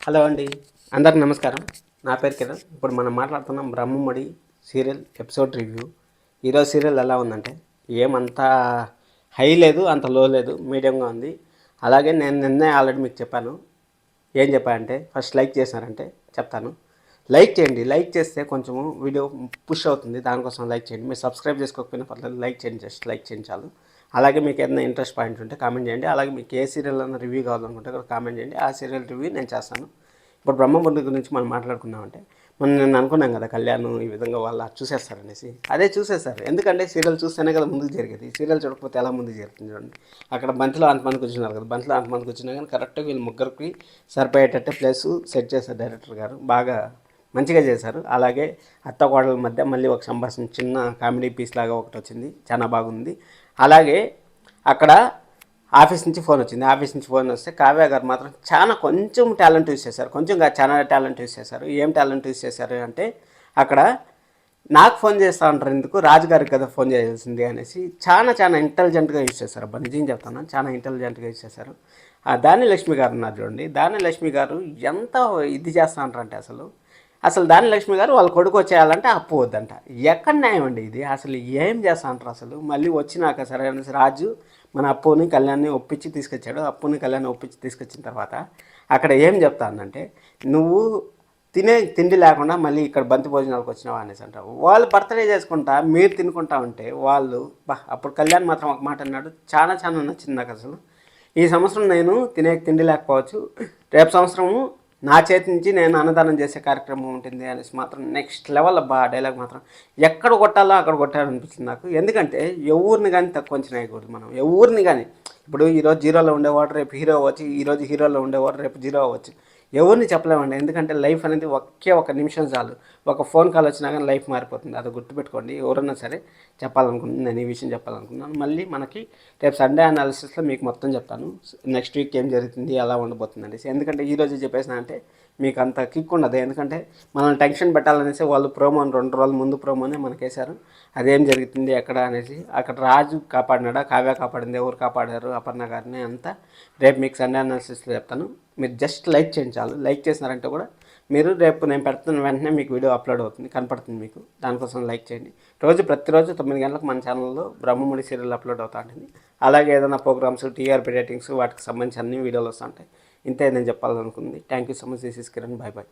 Hello అండి, అందరికి నమస్కారం. నా పేరు కిరణ్. ఇప్పుడు మనం మాట్లాడుతున్నాం బ్రహ్మముడి సీరియల్ ఎపిసోడ్ రివ్యూ. ఈరోజు సీరియల్ ఎలా ఉందంటే ఏమంతా హై లేదు, అంత లో లేదు, మీడియంగా ఉంది. అలాగే నేను నిన్నే ఆల్రెడీ మీకు చెప్పాను. ఏం చెప్పానంటే ఫస్ట్ లైక్ చేశారంటే చెప్తాను. లైక్ చేయండి. లైక్ చేస్తే కొంచెము వీడియో పుష్ అవుతుంది, దానికోసం లైక్ చేయండి. మీరు సబ్స్క్రైబ్ చేసుకోకపోయినా పర్లేదు, లైక్ చేయండి. జస్ట్ లైక్ చేయండి చాలు. అలాగే మీకు ఏదైనా ఇంట్రెస్ట్ పాయింట్ ఉంటే కామెంట్ చేయండి. అలాగే మీకు ఏ సీరియల్ అన్న రివ్యూ కావాలనుకుంటే కూడా కామెంట్ చేయండి. ఆ సీరియల్ రివ్యూ నేను చేస్తాను. ఇప్పుడు బ్రహ్మముడి గురించి మనం మాట్లాడుకున్నామంటే మనం నేను అనుకున్నాం కదా కళ్యాణ్ ఈ విధంగా వాళ్ళు చూసేస్తారనేసి. అదే చూసేస్తారు. ఎందుకంటే సీరియల్ చూస్తేనే కదా ముందుకు జరిగేది. సీరియల్ చూడకపోతే ఎలా ముందుకు జరుగుతుంది చూడండి. అక్కడ బంతిలో అంతమంది కూర్చున్నారు కదా, బంతిలో అంతమంది కూర్చున్నా కానీ కరెక్ట్గా వీళ్ళు ముగ్గురికి సరిపోయేటట్టే ప్లేస్ సెట్ చేశారు డైరెక్టర్ గారు. బాగా మంచిగా చేశారు. అలాగే అత్త కోడల మధ్య మళ్ళీ ఒక సంభాషణ చిన్న కామెడీ పీస్ లాగా ఒకటి వచ్చింది, చాలా బాగుంది. అలాగే అక్కడ ఆఫీస్ నుంచి ఫోన్ వచ్చింది. ఆఫీస్ నుంచి ఫోన్ వస్తే కావ్య గారు మాత్రం చాలా కొంచెం టాలెంట్ యూస్ చేశారు. కొంచెం చాలా టాలెంట్ యూస్ చేశారు. ఏం టాలెంట్ యూస్ చేశారు అంటే అక్కడ నాకు ఫోన్ చేస్తూ ఉంటారు ఎందుకు, రాజుగారికి కదా ఫోన్ చేయాల్సింది అనేసి చాలా ఇంటెలిజెంట్గా యూస్ చేశారు. అబ్బా నిజం చెప్తాను, చాలా ఇంటెలిజెంట్గా యూస్ చేశారు. దాని లక్ష్మి గారు ఉన్నారు చూడండి, దాని లక్ష్మి గారు ఎంత ఇది చేస్తూ ఉంటారంటే అసలు దాని లక్ష్మి గారు వాళ్ళ కొడుకు వచ్చేయాలంటే అప్పు వద్దంట. ఎక్కడ న్యాయం అండి ఇది? అసలు ఏం చేస్తా అంటారు అసలు? మళ్ళీ వచ్చినాక సరే అనేసి రాజు మన అప్పుని కళ్యాణ్ని ఒప్పించి తీసుకొచ్చాడు. అప్పుని కళ్యాణ్ని ఒప్పించి తీసుకొచ్చిన తర్వాత అక్కడ ఏం చెప్తానంటే, నువ్వు తినే తిండి లేకుండా మళ్ళీ ఇక్కడ బంతి భోజనాలకు వచ్చినావా అనేసి అంటావు. వాళ్ళు బర్త్డే చేసుకుంటా మీరు తినుకుంటా ఉంటే వాళ్ళు అప్పుడు కళ్యాణ్ మాత్రం ఒక మాట అన్నాడు, చాలా నచ్చింది నాకు అసలు. ఈ సంవత్సరం నేను తినే తిండి లేకపోవచ్చు, రేపు సంవత్సరము నా చేతి నుంచి నేను అన్నదానం చేసే కార్యక్రమం ఉంటుంది అనేసి మాత్రం నెక్స్ట్ లెవెల్ అబ్బా. డైలాగ్ మాత్రం ఎక్కడ కొట్టాలో అక్కడ కొట్టాలనిపించింది నాకు. ఎందుకంటే ఎవరిని కానీ తక్కువ అంచనా వేయకూడదు మనం, ఎవరిని కానీ. ఇప్పుడు ఈరోజు జీరోలో ఉండేవాడు రేపు హీరో అవ్వచ్చు, ఈరోజు హీరోలో ఉండేవాడు రేపు జీరో అవ్వచ్చు. ఎవరిని చెప్పలేమండి. ఎందుకంటే లైఫ్ అనేది ఒక నిమిషం చాలు. ఒక ఫోన్ కాల్ వచ్చినా కానీ లైఫ్ మారిపోతుంది. అది గుర్తుపెట్టుకోండి. ఎవరన్నా సరే చెప్పాలనుకుంటున్నాను, నేను ఈ విషయం చెప్పాలనుకుంటున్నాను. మళ్ళీ మనకి రేపు సండే అనాలిసిస్లో మీకు మొత్తం చెప్తాను, నెక్స్ట్ వీక్ ఏం జరుగుతుంది, ఎలా ఉండబోతుంది అనేసి. ఎందుకంటే ఈరోజు చెప్పేసిన అంటే మీకు అంత కిక్ ఉండదు. ఎందుకంటే మనం టెన్షన్ పెట్టాలనేసి వాళ్ళు ప్రోమోని 2 రోజుల ముందు ప్రోమోనే మనకు వేశారు. అదేం జరుగుతుంది ఎక్కడ అనేసి. అక్కడ రాజు కాపాడినాడా, కావ్య కాపాడింది, ఎవరు కాపాడారు అపర్ణ గారిని అంతా రేపు మీకు సండే అనాలిసిస్లో చెప్తాను. మీరు జస్ట్ లైక్ చేయండి చాలు. లైక్ చేసినారంటే కూడా మీరు రేపు నేను పెడుతున్న వెంటనే మీకు వీడియో అప్లోడ్ అవుతుంది, కనపడుతుంది మీకు. దానికోసం లైక్ చేయండి. ప్రతిరోజు 9 గంటలకు మన ఛానల్లో బ్రహ్మముడి సీరియల్ అప్లోడ్ అవుతూ ఉంటుంది. అలాగే ఏదైనా ప్రోగ్రామ్స్, టీఆర్పీ రేటింగ్స్, వాటికి సంబంధించి అన్ని వీడియోలు వస్తూ ఉంటాయి. ఇంతే నేను చెప్పాలనుకుంది. Thank you so much. This is Kiran. Bye by.